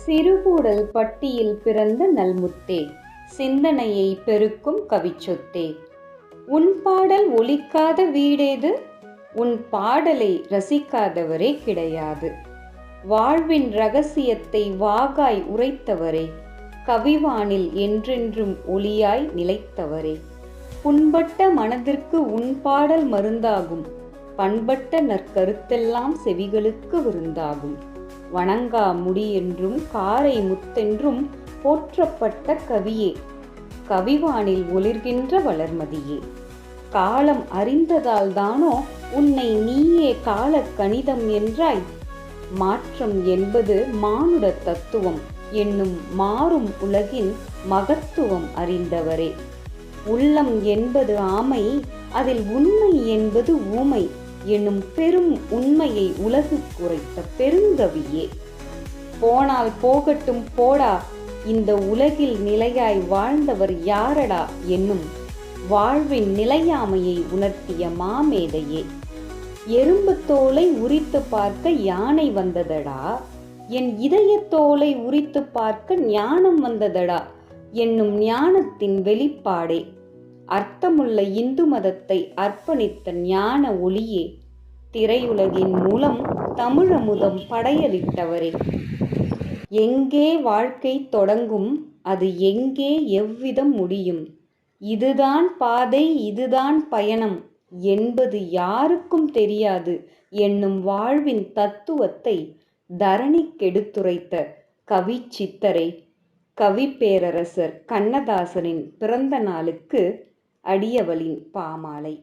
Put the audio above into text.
சிறுகூடல் பட்டியில் பிறந்த நல்முத்தே, சிந்தனையை பெருக்கும் கவிச்சொத்தே, உன் பாடல் ஒலிக்காத வீடேது? உன் பாடலை ரசிக்காதவரே கிடையாது. வாழ்வின் இரகசியத்தை வாகாய் உரைத்தவரே, கவிவானில் என்றென்றும் ஒளியாய் நிலைத்தவரே, புண்பட்ட மனதிற்கு உன் பாடல் மருந்தாகும், பண்பட்ட நற்கருத்தெல்லாம் செவிகளுக்கு விருந்தாகும். வணங்கா முடியென்றும் காரை முத்தென்றும் போற்றப்பட்ட கவியே, கவிவானில் ஒளிர்கின்ற வளர்மதியே, காலம் அறிந்ததால் தானோ உன்னை நீயே கால கணிதம் என்றாய். மாற்றம் என்பது மானுட தத்துவம் என்னும் மாறும் உலகின் மகத்துவம் அறிந்தவரே, உள்ளம் என்பது ஆமை, அதில் உண்மை என்பது ஊமை என்னும் பெரும் உண்மையை உலகுக்கு உரைத்த பெருங்கவியே, போனால் போகட்டும் போடா, இந்த உலகில் நிலையாய் வாழ்ந்தவர் யாரடா என்னும் வாழ்வின் நிலையாமையை உணர்த்திய மாமேதையே, எறும்பு தோலை உரித்து பார்க்க யானை வந்ததடா, என் இதயத்தோலை உரித்து பார்க்க ஞானம் வந்ததடா என்னும் ஞானத்தின் வெளிப்பாடே, அர்த்தமுள்ள இந்து மதத்தை அர்ப்பணித்த ஞான ஒளியே, திரையுலகின் மூலம் தமிழமுதம் படையலிட்டவரே, எங்கே வாழ்க்கை தொடங்கும், அது எங்கே எவ்விதம் முடியும், இதுதான் பாதை இதுதான் பயணம் என்பது யாருக்கும் தெரியாது என்னும் வாழ்வின் தத்துவத்தை தரணிக்கெடுத்துரைத்த கவி சித்தரே, கவி பேரரசர் கண்ணதாசனின் பிறந்த நாளுக்கு அடியவளின் பாமாலை.